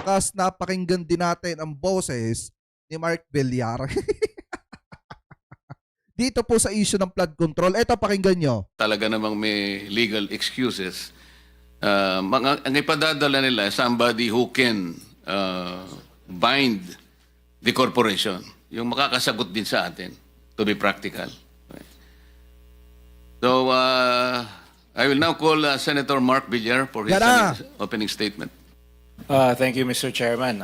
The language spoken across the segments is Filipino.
wakas napakinggan din natin ang boses ni Mark Villar. Dito po sa issue ng flood control. Ito, pakinggan nyo. Talaga namang may legal excuses. Ang ipadadala nila, somebody who can bind the corporation. Yung makakasagot din sa atin, to be practical. So, I will now call Senator Mark Villar for his opening statement. Thank you, Mr. Chairman.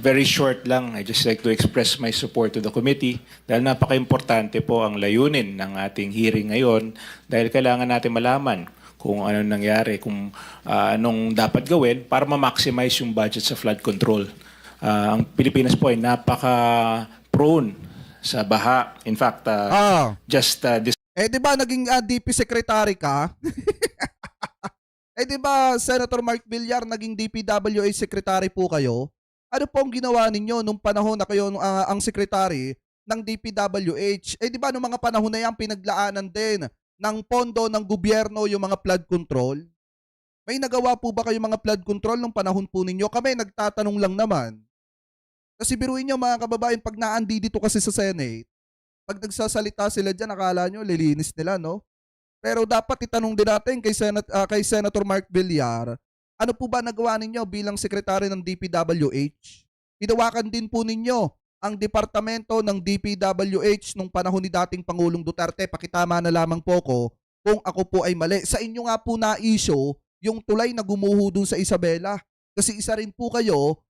Very short lang, I just like to express my support to the committee dahil napaka-importante po ang layunin ng ating hearing ngayon dahil kailangan natin malaman kung ano nangyari, kung anong dapat gawin para ma-maximize yung budget sa flood control. Ang Pilipinas po ay napaka-prone sa baha. In fact, this... di ba naging DP secretary ka? Di ba Senator Mark Villar naging DPWH secretary po kayo? Ano po ang ginawa ninyo nung panahon na kayo ang secretary ng DPWH? Di ba nung mga panahon na yan pinaglaanan din ng pondo ng gobyerno yung mga flood control? May nagawa po ba kayo mga flood control nung panahon po ninyo? Kami nagtatanong lang naman. Kasi biruin nyo mga kababayan, pag naandi dito kasi sa Senate, pag nagsasalita sila dyan, akala nyo lilinis nila, no? Pero dapat itanong din natin kay Senator Mark Villar, ano po ba nagawa ninyo bilang sekretary ng DPWH? Hinawakan din po ninyo ang departamento ng DPWH nung panahon ni dating Pangulong Duterte. Pakitama na lamang po ko kung ako po ay mali. Sa inyo nga po na issue yung tulay na gumuho dun sa Isabela. Kasi isa rin po kayo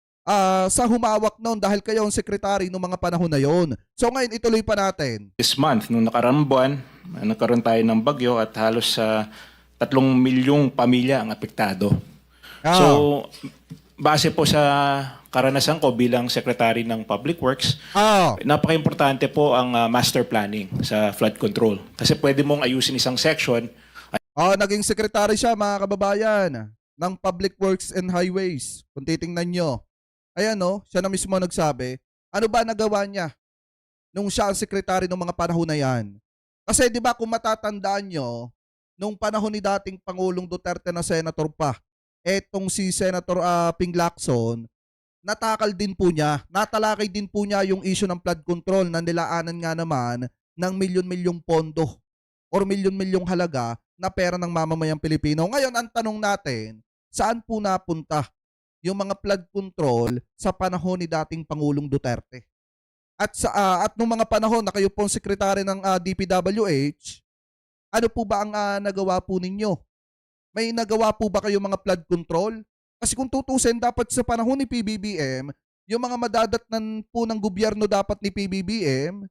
sa humawak noon dahil kayo ang sekretary noong mga panahon na yon. So ngayon ituloy pa natin. This month, nung nakaraang buwan, nagkaroon tayo ng bagyo at halos 3 milyong pamilya ang apektado. So, base po sa karanasan ko bilang Secretary ng Public Works, napaka-importante po ang master planning sa flood control. Kasi pwede mong ayusin isang section. Naging sekretary siya mga kababayan ng Public Works and Highways. Kung titingnan nyo. Ayan siya na mismo nagsabi. Ano ba nagawa niya nung siya ang sekretary ng mga panahon na yan? Kasi di ba kung matatandaan nyo, nung panahon ni dating Pangulong Duterte na senator pa, etong si Senator Ping Lacson, natalakay din po niya yung issue ng flood control na nilaanan nga naman ng milyon-milyong pondo or milyon-milyong halaga na pera ng mamamayang Pilipino. Ngayon, ang tanong natin, saan po napunta yung mga flood control sa panahon ni dating Pangulong Duterte? At nung mga panahon na kayo pong sekretary ng DPWH, ano po ba ang nagawa po ninyo? May nagawa po ba kayo mga flood control? Kasi kung tutusin, dapat sa panahon ni PBBM, yung mga madadatnan po ng gobyerno dapat ni PBBM,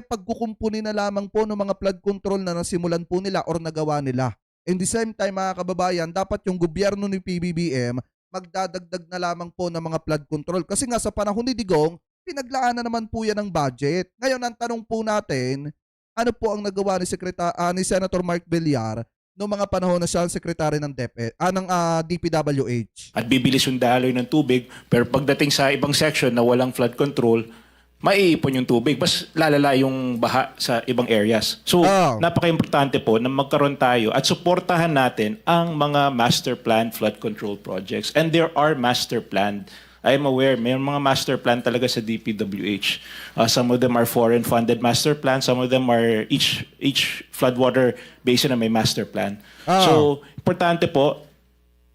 pagkukumpunin na lamang po ng mga flood control na nasimulan po nila or nagawa nila. In the same time, mga kababayan, dapat yung gobyerno ni PBBM magdadagdag na lamang po ng mga flood control. Kasi nga sa panahon ni Digong, pinaglaanan naman po yan ng budget. Ngayon, ang tanong po natin, ano po ang nagawa ni Senator Mark Villar noong mga panahon na siya ang sekretary ng DPWH? At bibilis yung daloy ng tubig, pero pagdating sa ibang section na walang flood control, maiipon yung tubig, mas lalala yung baha sa ibang areas. So, napaka-importante po na magkaroon tayo at suportahan natin ang mga master plan flood control projects. And there are master plan. I am aware, may mga master plan talaga sa DPWH. Some of them are foreign-funded master plan. Some of them are each floodwater basin na may master plan. So, importante po,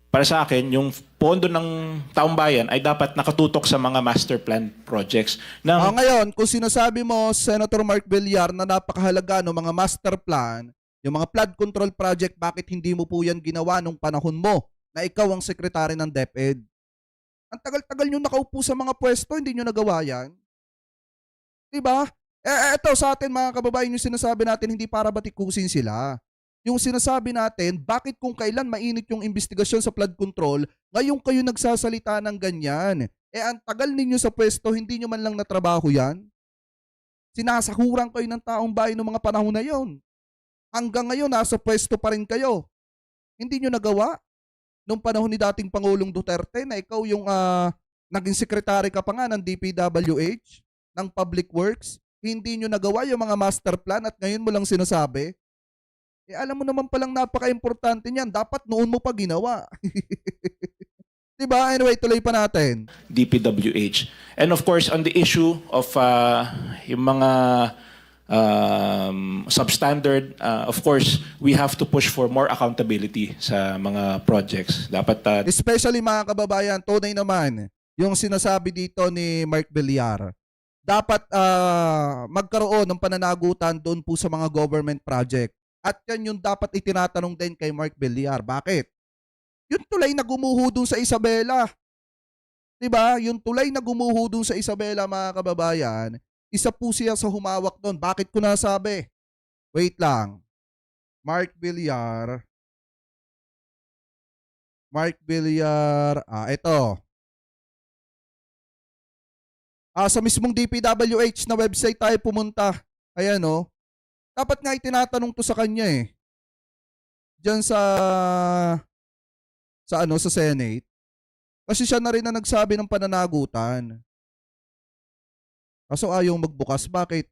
para sa akin, yung pondo ng taong bayan ay dapat nakatutok sa mga master plan projects. Ngayon, kung sinasabi mo, Senator Mark Villar, na napakahalaga ng mga master plan, yung mga flood control project, bakit hindi mo po yan ginawa nung panahon mo na ikaw ang sekretary ng DepEd? Ang tagal-tagal nyo nakaupo sa mga pwesto, hindi nyo nagawa yan. Diba? Eto sa atin mga kababayan, yung sinasabi natin, hindi para batikusin sila. Yung sinasabi natin, bakit kung kailan mainit yung investigasyon sa flood control, ngayon kayo nagsasalita ng ganyan? Ang tagal ninyo sa pwesto, hindi nyo man lang natrabaho yan? Sinasahuran kayo ng taong bayan ng mga panahon na yon. Hanggang ngayon, nasa pwesto pa rin kayo. Hindi nyo nagawa? Nung panahon ni dating Pangulong Duterte na ikaw yung naging sekretary ka pa nga ng DPWH, ng Public Works, hindi nyo nagawa yung mga master plan at ngayon mo lang sinasabi? Alam mo naman palang napaka-importante niyan. Dapat noon mo pa ginawa. Diba? Anyway, tuloy pa natin. DPWH. And of course, on the issue of yung mga substandard, of course, we have to push for more accountability sa mga projects. Dapat Especially mga kababayan, tunay naman yung sinasabi dito ni Mark Villar. Dapat magkaroon ng pananagutan doon po sa mga government project. At yan yung dapat itinatanong din kay Mark Villar. Bakit? Yung tulay na gumuho doon sa Isabela. 'Di ba? Yung tulay na gumuho doon sa Isabela, mga kababayan, isa po siya sa humawak doon. Bakit ko nasabi? Wait lang. Mark Villar. Ito. Sa mismong DPWH na website tayo pumunta. Ayan, oh. Dapat nga itinatanong to sa kanya eh. Diyan sa Senate. Kasi siya na rin na nagsabi ng pananagutan. Kaso ayaw magbukas. Bakit?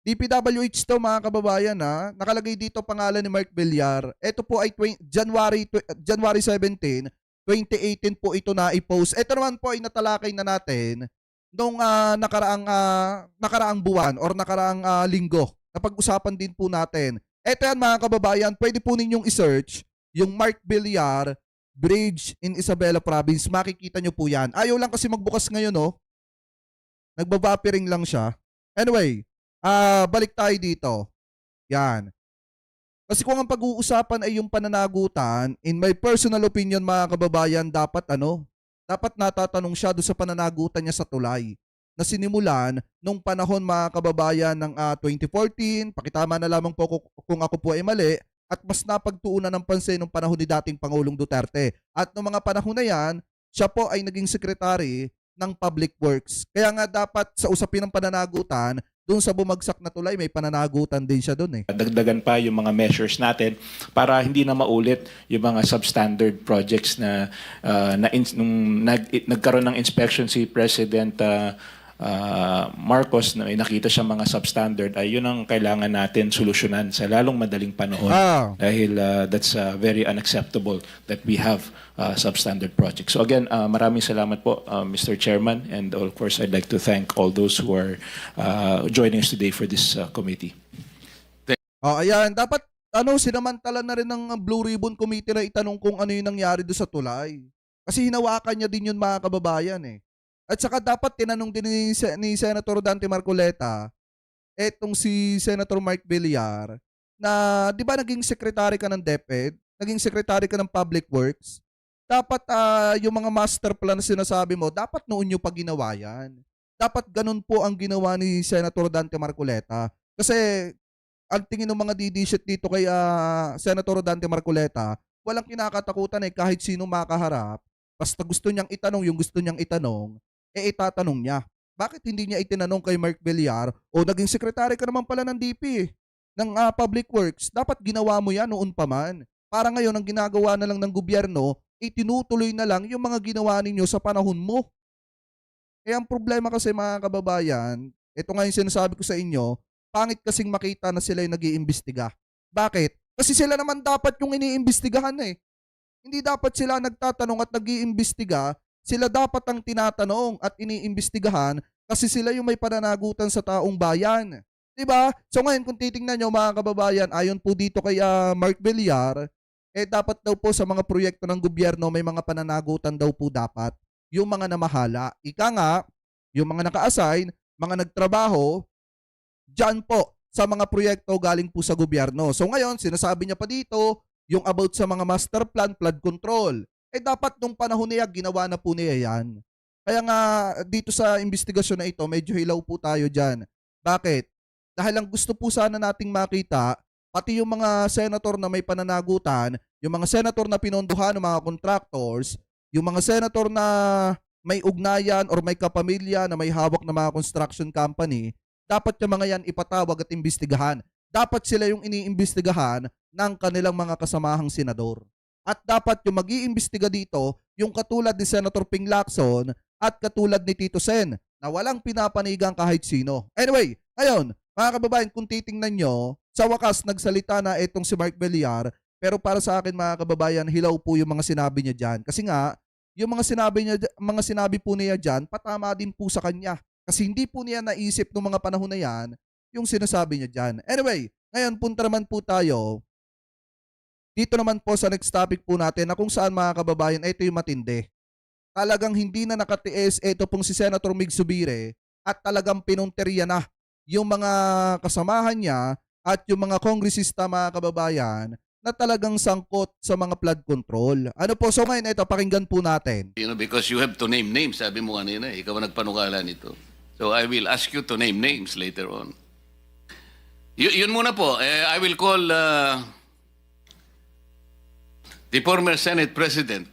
DPWH to, mga kababayan, ha. Nakalagay dito pangalan ni Mark Villar. Ito po ay January 17, 2018 po ito na i-post. Ito naman po ay natalakay na natin nung nakaraang buwan or nakaraang linggo. Napag-usapan din po natin. Ito yan, mga kababayan, pwede po ninyong i-search yung Mark Villar Bridge in Isabela Province. Makikita nyo po yan. Ayaw lang kasi magbukas ngayon, oh. Nagbabapiring lang siya. Anyway, balik tayo dito. Yan. Kasi kung ang pag-uusapan ay yung pananagutan, in my personal opinion, mga kababayan, dapat natatanong siya doon sa pananagutan niya sa tulay na sinimulan nung panahon, mga kababayan, ng 2014. Pakitama na lamang po kung ako po ay mali. At mas napagtuunan ng pansin nung panahon ni dating Pangulong Duterte. At noong mga panahon na yan, siya po ay naging sekretary ng Public Works. Kaya nga dapat sa usapin ng pananagutan, doon sa bumagsak na tulay, may pananagutan din siya doon eh. dagdagan pa yung mga measures natin para hindi na maulit yung mga substandard projects na nung nagkaroon ng inspection si President Marcos na may nakita siya mga substandard, ay yun ang kailangan natin solusyonan sa lalong madaling panahon. Dahil that's very unacceptable that we have substandard projects. So again, maraming salamat po, Mr. Chairman, and of course I'd like to thank all those who are joining us today for this committee. Ayan, dapat sinamantala na rin ng Blue Ribbon Committee na itanong kung ano yung nangyari doon sa tulay. Kasi hinawakan niya din yun, mga kababayan eh. At saka dapat tinanong din ni Senator Dante Marcoleta etong si Senator Mark Villar na, di ba naging secretary ka ng DepEd, naging secretary ka ng Public Works, dapat yung mga master plan na sinasabi mo, dapat noon nyo pa ginawa yan. Dapat ganun po ang ginawa ni Senator Dante Marcoleta. Kasi ang tingin ng mga didishit dito kay Senator Dante Marcoleta, walang kinakatakutan eh, kahit sino makaharap. Basta gusto niyang itanong yung gusto niyang itanong, itatanong niya. Bakit hindi niya itinanong kay Mark Villar, o naging sekretary ka naman pala ng DP, ng Public Works, dapat ginawa mo yan noon pa man. Para ngayon, ang ginagawa na lang ng gobyerno, itinutuloy na lang yung mga ginawa ninyo sa panahon mo. Kaya ang problema kasi, mga kababayan, ito nga yung sinasabi ko sa inyo, pangit kasing makita na sila yung nag-iimbestiga. Bakit? Kasi sila naman dapat yung iniimbestigahan eh. Hindi dapat sila nagtatanong at nag-iimbestiga, sila dapat ang tinatanong at iniimbestigahan kasi sila yung may pananagutan sa taong bayan. Diba? So ngayon, kung titingnan nyo, mga kababayan, ayon po dito kay Mark Villar, dapat daw po sa mga proyekto ng gobyerno, may mga pananagutan daw po dapat. Yung mga namahala. Ika nga, yung mga naka-assign, mga nagtrabaho, dyan po sa mga proyekto galing po sa gobyerno. So ngayon, sinasabi niya pa dito, yung about sa mga master plan, flood control. Dapat nung panahon niya, ginawa na po niya yan. Kaya nga, dito sa investigasyon na ito, medyo hilaw po tayo dyan. Bakit? Dahil ang gusto po sana nating makita, pati yung mga senator na may pananagutan, yung mga senator na pinondohan ng mga contractors, yung mga senator na may ugnayan or may kapamilya na may hawak na mga construction company, dapat yung mga yan ipatawag at imbestigahan. Dapat sila yung iniimbestigahan ng kanilang mga kasamahang senador. At dapat yung mag-iimbestiga dito, yung katulad ni Senator Ping Lacson at katulad ni Tito Sen, na walang pinapanigang kahit sino. Anyway, ngayon, mga kababayan, kung titingnan nyo, sa wakas nagsalita na itong si Mark Villar, pero para sa akin, mga kababayan, hilaw po yung mga sinabi niya dyan. Kasi nga, yung mga sinabi po niya diyan, patama din po sa kanya. Kasi hindi po niya naisip nung mga panahon na yan yung sinasabi niya diyan. Anyway, ngayon punta naman po tayo dito naman po sa next topic po natin na kung saan mga kababayan, ito yung matindi. Talagang hindi na nakatiis ito pong si Senator Mig Zubiri at talagang pinunteriya na yung mga kasamahan niya at yung mga kongresista mga kababayan na talagang sangkot sa mga flood control. Ano po, so ngayon ito, pakinggan po natin. Because you have to name names, sabi mo kanina, ikaw ang nagpanukala nito. So I will ask you to name names later on. Yun muna po, I will call the former Senate President,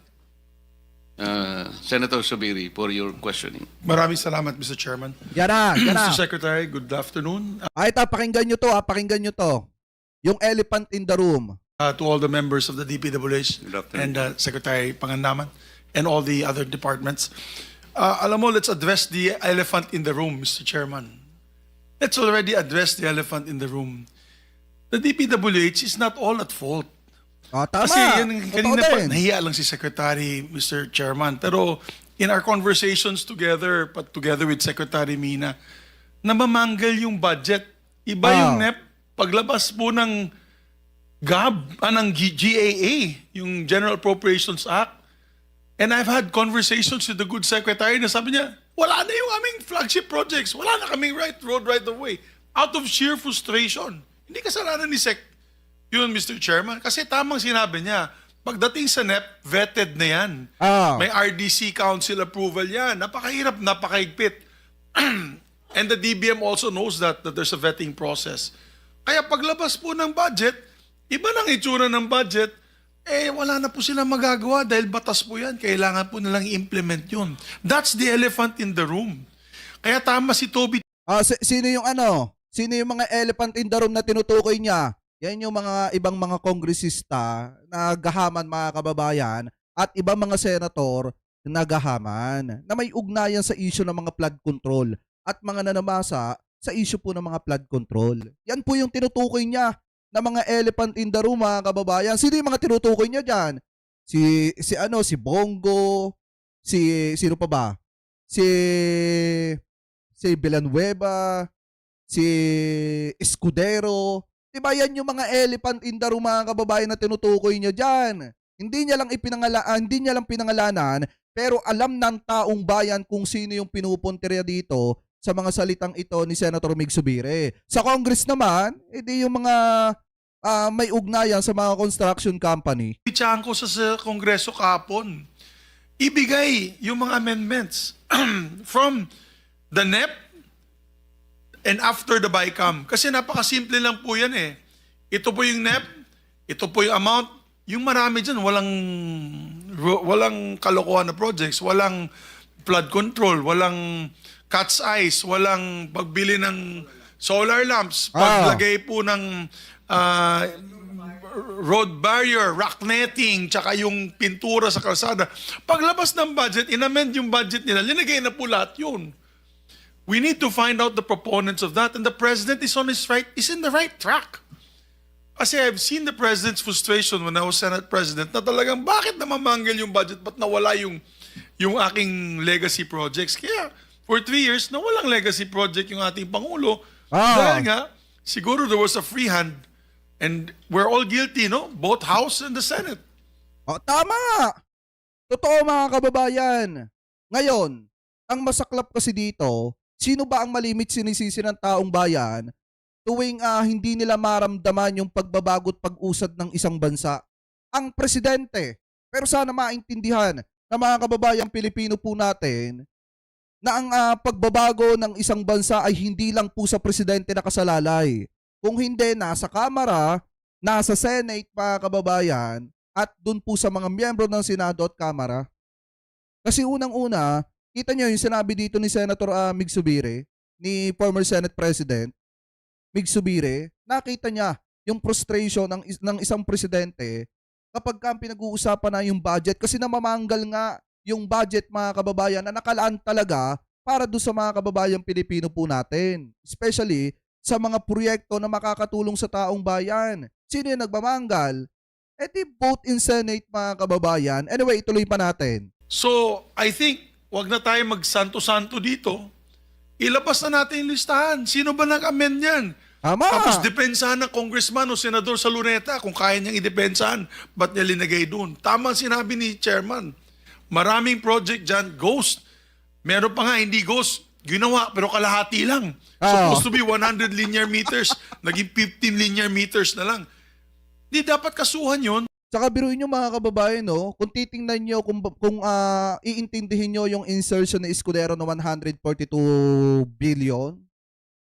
Senator Zubiri, for your questioning. Maraming salamat, Mr. Chairman. Yan na. Mr. Secretary, good afternoon. Ito, pakinggan nyo to, pakinggan nyo to. Yung elephant in the room. To all the members of the DPWH Good afternoon. and Secretary Pangandaman and all the other departments. Alam mo, let's address the elephant in the room, Mr. Chairman. Let's already address the elephant in the room. The DPWH is not all at fault. Tama. Kasi yan, Totoo kanina pa, din. nahiya lang si Secretary, Mr. Chairman. Pero in our conversations together with Secretary Mina, namamanggal yung budget. Iba yung NEP, paglabas po ng ng GAA, yung General Appropriations Act. And I've had conversations with the good secretary na sabi niya, wala na yung aming flagship projects. Wala na kaming road right of way. Out of sheer frustration. Hindi kasalanan ni Sec. Yun, Mr. Chairman. Kasi tamang sinabi niya, pagdating sa NEP, vetted na yan. May RDC Council approval yan. Napakahirap, napakahigpit. And the DBM also knows that there's a vetting process. Kaya paglabas po ng budget, iba nang itsura ng budget, wala na po silang magagawa dahil batas po yan. Kailangan po nilang i-implement yun. That's the elephant in the room. Kaya tama si Toby. Sino yung Sino yung mga elephant in the room na tinutukoy niya? Yan yung mga ibang mga kongresista na gahaman mga kababayan at ibang mga senator na gahaman na may ugnayan sa issue ng mga flood control at mga nanamasa sa issue po ng mga flood control. Yan po yung tinutukoy niya na mga elephant in the room mga kababayan. Sino yung mga tinutukoy niya diyan? Si Bongo, sino pa ba? Si Villanueva, si Escudero. Diba yan yung mga elephant in the room mga kababayan na tinutukoy niya diyan. Hindi niya lang pinangalanan, pero alam ng taong bayan kung sino yung pinupuntirya dito sa mga salitang ito ni Senator Mig Zubiri. Sa Congress naman, edi yung mga may ugnayan sa mga construction company. Pitsahan ko sa Kongreso kahapon. Ibigay yung mga amendments from the NEP and after the BICAM. Kasi napakasimple lang po yan eh. Ito po yung NEP, ito po yung amount. Yung marami dyan, walang kalokohan na projects, walang flood control, walang cat's eyes, walang pagbili ng solar lamps, paglagay po ng road barrier, rock netting, tsaka yung pintura sa kalsada. Paglabas ng budget, inamend yung budget nila, linagay na po lahat yun. We need to find out the proponents of that, and the President is in the right track. Kasi I've seen the President's frustration when I was Senate President na talagang bakit namamanggal yung budget, ba't nawala yung aking legacy projects. Kaya for 3 years, nawalang legacy project yung ating Pangulo. Dahil nga, siguro there was a free hand. And we're all guilty, no? Both House and the Senate. Tama! Totoo mga kababayan. Ngayon, ang masaklap kasi dito, sino ba ang malimit sinisisi ng taong bayan tuwing hindi nila maramdaman yung pagbabago at pag-usad ng isang bansa? Ang presidente. Pero sana maintindihan ng mga kababayang Pilipino po natin na ang pagbabago ng isang bansa ay hindi lang po sa presidente nakasalalay. Kung hindi, nasa Kamara, nasa Senate, mga kababayan, at dun po sa mga miyembro ng Senado at Kamara. Kasi unang-una, kita nyo yung sinabi dito ni Senator Mig Zubiri, ni former Senate President Mig Zubiri, nakita niya yung frustration ng isang presidente kapag pinag-uusapan na yung budget kasi namamanggal nga yung budget mga kababayan na nakalaan talaga para doon sa mga kababayang Pilipino po natin. Especially sa mga proyekto na makakatulong sa taong bayan. Sino yung nagmamanggal? Di vote in Senate mga kababayan. Anyway, ituloy pa natin. So, I think, wag na tayo magsanto-santo dito. Ilabas na natin yung listahan. Sino ba nag-amend yan? Tama. Tapos depensahan ng congressman o senador sa Luneta kung kaya niyang idepensahan, ba't niya linagay doon? Tama ang sinabi ni chairman. Maraming project dyan, ghost. Meron pa nga hindi ghost, ginawa pero kalahati lang. Supposed to be 100 linear meters, naging 15 linear meters na lang. Di dapat kasuhan yon. Saka biruin nyo mga kababayan, no? Kung titingnan nyo, kung iintindihin nyo yung insertion na Escudero na 142 billion,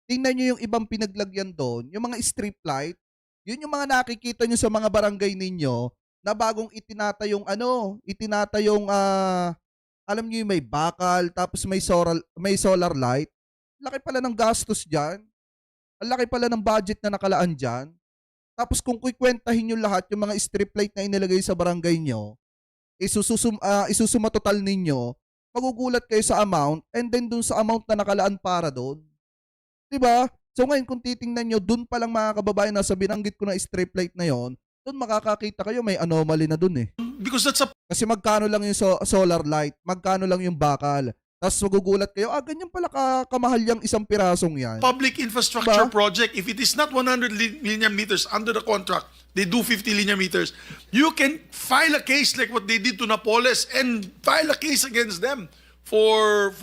tingnan nyo yung ibang pinaglagyan doon, yung mga strip light, yun yung mga nakikita nyo sa mga barangay ninyo na bagong itinatayong alam nyo yung may bakal, tapos may solar light. Laki pala ng gastos dyan. Ang laki pala ng budget na nakalaan dyan. Tapos kung kukwentahin nyo lahat yung mga strip light na inilagay sa barangay nyo, isusuma total ninyo, magugulat kayo sa amount, and then dun sa amount na nakalaan para doon. Diba? So ngayon kung titingnan nyo, dun pa lang mga kababayan na sa binanggit ko na strip light na yon, dun makakakita kayo may anomaly na dun eh. Because that's a Kasi magkano lang yung solar light, magkano lang yung bakal. Tapos magugulat kayo, ganyan pala kamahal yung isang pirasong yan. public infrastructure Diba? project. If it is not 100 linear meters under the contract, they do 50 linear meters. You can file a case like what they did to Napoles and file a case against them for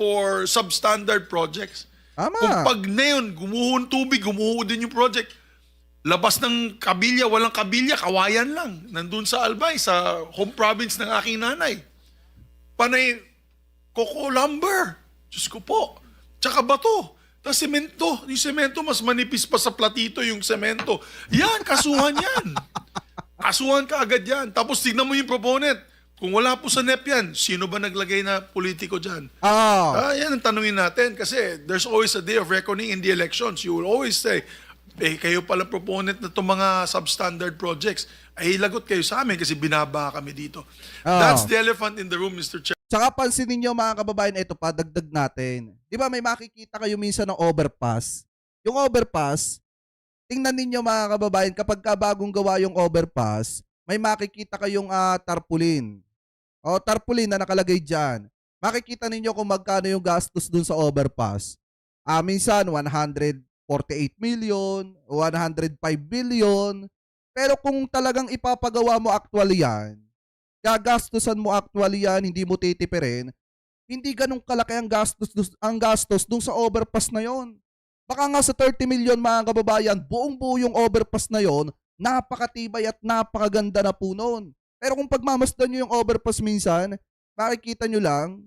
substandard projects. Tama. Kung pag na yun, gumuho ng tubig, gumuho din yung project. Labas ng kabilya, walang kabilya, kawayan lang. Nandun sa Albay, sa home province ng aking nanay. Panay, coco lumber. Diyos ko po. Tsaka bato. Tapos semento. Yung semento, mas manipis pa sa platito yung semento. Yan, kasuhan yan. Kasuhan ka agad yan. Tapos tignan mo yung proponent. Kung wala po sa NEP yan, sino ba naglagay na politiko dyan? Yan ang tanungin natin. Kasi there's always a day of reckoning in the elections. You will always say, kayo pala proponent na itong mga substandard projects. Ay, lagot kayo sa amin kasi binaba kami dito. That's the elephant in the room, Mr. Chair. Tsaka pansinin nyo mga kababayan, ito pa, dagdag natin. Di ba may makikita kayo minsan ng overpass? Yung overpass, tingnan ninyo mga kababayan, kapag bagong gawa yung overpass, may makikita kayong tarpaulin. O tarpaulin na nakalagay dyan. Makikita ninyo kung magkano yung gastos dun sa overpass. Minsan 148 million, 105 billion. Pero kung talagang ipapagawa mo actually yan, gagastusan mo actually yan, hindi mo titipirin, hindi ganun kalaki ang gastos dun sa overpass na yon. Baka nga sa 30 million mga kababayan, buong-buo yung overpass na yon, napakatibay at napakaganda na po nun. Pero kung pagmamasdan nyo yung overpass minsan, makikita nyo lang,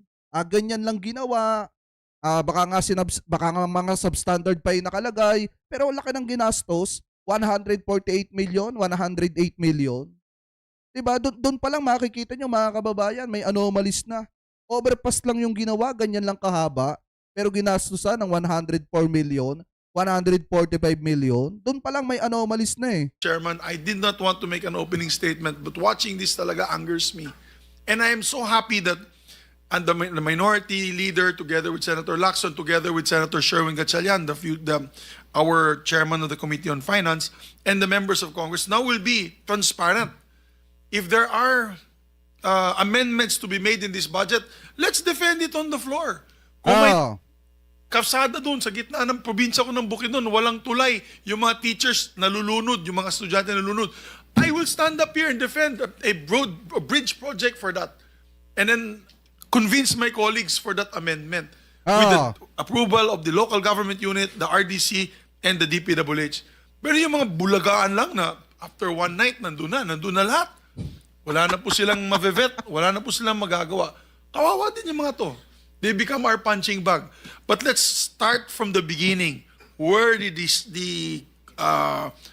ganyan lang ginawa, baka nga mga substandard pa yung nakalagay, pero laki ng ginastos, 148 million, 108 million. Diba? Doon pa lang makikita nyo mga kababayan, may anomalies na. Overpass lang yung ginawa, ganyan lang kahaba, pero ginastusan ng 104 million, 145 million. Doon pa lang may anomalies na eh. Chairman, I did not want to make an opening statement, but watching this talaga angers me. And I am so happy that the minority leader, together with Senator Lacson, together with Senator Sherwin Gatchalian, our chairman of the Committee on Finance, and the members of Congress now will be transparent. If there are amendments to be made in this budget, let's defend it on the floor. Kung may kalsada doon sa gitna ng probinsya ko ng Bukidnon, walang tulay, yung mga teachers nalulunod, yung mga estudyante nalulunod, I will stand up here and defend a bridge project for that. And then convince my colleagues for that amendment with the approval of the local government unit, the RDC, and the DPWH. Pero yung mga bulagaan lang na after one night, nandun na lahat. Wala na po silang mavevet, wala na po silang magagawa. Kawawa din yung mga to. They become our punching bag. But let's start from the beginning. Where did the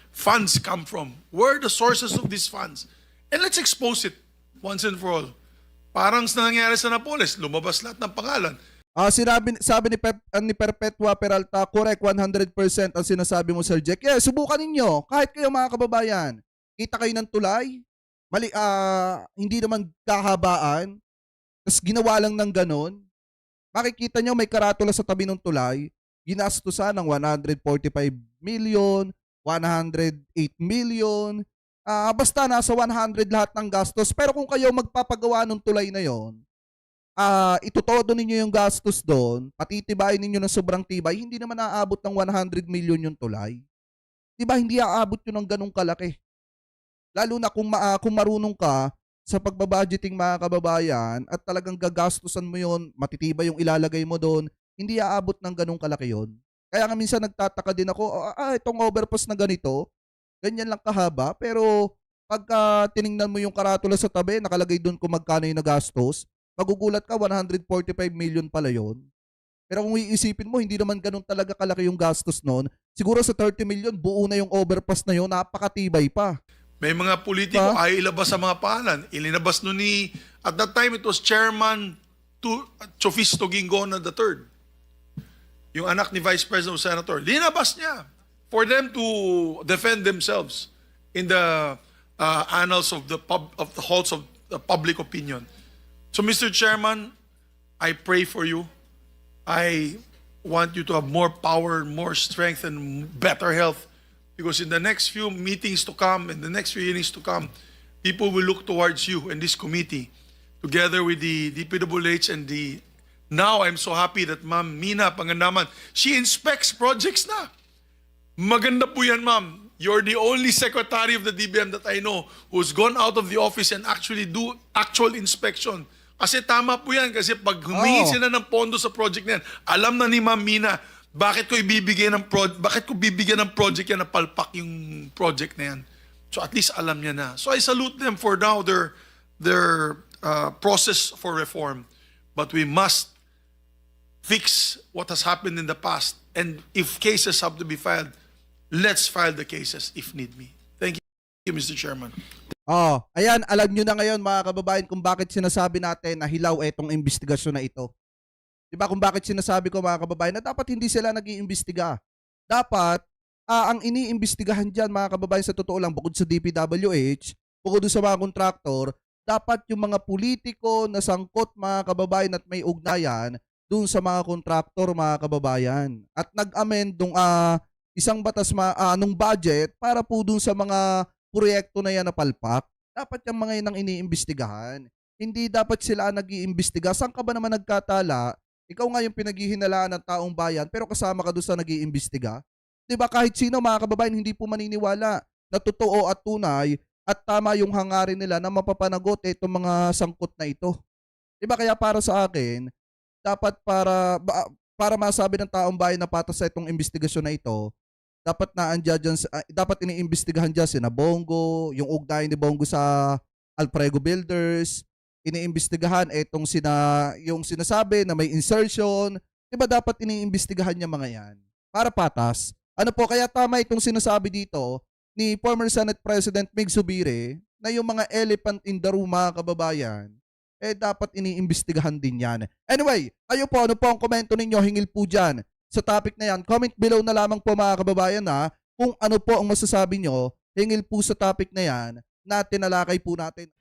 funds come from? Where are the sources of these funds? And let's expose it once and for all. Parang sa nangyari sa Napoles, lumabas lahat ng pangalan. Sabi ni Perpetua Peralta, correct 100% ang sinasabi mo, Sir Jack. Yeah, subukan ninyo. Kahit kayo mga kababayan, kita kayo ng tulay, hindi naman kahabaan, tapos ginawa lang ng ganon, makikita nyo may karatula sa tabi ng tulay, ginastusan ng 145 million, 108 million, basta nasa 100 lahat ng gastos. Pero kung kayo magpapagawa ng tulay na yon, itutodo ninyo yung gastos doon, patitibayin ninyo ng sobrang tibay, hindi naman aabot ng 100 million yung tulay. 'Di ba hindi aabot yun ng ganung kalaki. Lalo na kung marunong ka sa pagbabudgeting mga kababayan at talagang gagastusan mo yon, matitibay yung ilalagay mo doon, hindi aabot ng ganung kalaki yon. Kaya nga minsan nagtataka din ako, itong overpass na ganito, ganyan lang kahaba, pero pagka tiningnan mo yung karatula sa tabi, nakalagay doon kung magkano yung nagastos, magugulat ka, 145 million pala yon. Pero kung iisipin mo, hindi naman ganun talaga kalaki yung gastos noon. Siguro sa 30 million, buo na yung overpass na yun, napakatibay pa. May mga politiko ay ilabas sa mga pangalan. Ilinabas no ni, at that time it was Chairman Chofisto Ginggona III. Yung anak ni Vice President o Senator. Linabas niya for them to defend themselves in the annals of the halls of the public opinion. So Mr. Chairman, I pray for you. I want you to have more power, more strength, and better health. Because in the next few meetings to come, in the next few hearings to come, people will look towards you and this committee, together with the DPWH and the... Now, I'm so happy that Ma'am Mina Pangandaman, she inspects projects na. Maganda po yan, Ma'am. You're the only secretary of the DBM that I know who's gone out of the office and actually do actual inspection. Kasi tama po yan. Kasi pag humingi sila ng pondo sa project na yan, alam na ni Ma'am Mina, bakit ko bibigyan ng project yan na palpak yung project na yan. So at least alam niya na. So I salute them for now their process for reform. But we must fix what has happened in the past. And if cases have to be filed, let's file the cases if need be. Thank you, Mr. Chairman. Ayan, alam nyo na ngayon mga kababayan kung bakit sinasabi natin na hilaw etong investigasyon na ito. Diba kung bakit sinasabi ko mga kababayan na dapat hindi sila nag-iimbestiga. Dapat, ang iniimbestigahan dyan mga kababayan sa totoo lang, bukod sa DPWH, bukod sa mga kontraktor, dapat yung mga politiko na sangkot mga kababayan at may ugnayan dun sa mga kontraktor mga kababayan. At nag-amend nung isang batas nung budget para po dun sa mga proyekto na yan na palpak. Dapat yung mga yan ang iniimbestigahan. Hindi dapat sila nag-iimbestiga. Saan ka ba naman nagkatala? Ikaw nga yung pinaghihinalaan ng taong bayan pero kasama ka doon sa nag-iimbestiga. Diba kahit sino mga kababayan hindi po maniniwala na totoo at tunay at tama yung hangarin nila na mapapanagot itong mga sangkot na ito. Diba kaya para sa akin, dapat para masabi ng taong bayan na patas sa itong investigasyon na ito, dapat dapat iniimbestigahan dyan sina Bongo, yung ugnayan ni Bongo sa Alprego Builders, iniimbestigahan yung sinasabi na may insertion, 'di ba dapat iniimbestigahan niya mga 'yan para patas. Ano po kaya tama itong sinasabi dito ni former Senate President Mig Zubiri na yung mga elephant in the room mga kababayan, dapat iniimbestigahan din 'yan. Anyway, ano po ang komento ninyo hingil po diyan sa topic na 'yan? Comment below na lamang po mga kababayan kung ano po ang masasabi nyo hingil po sa topic na 'yan na tinalakay po natin.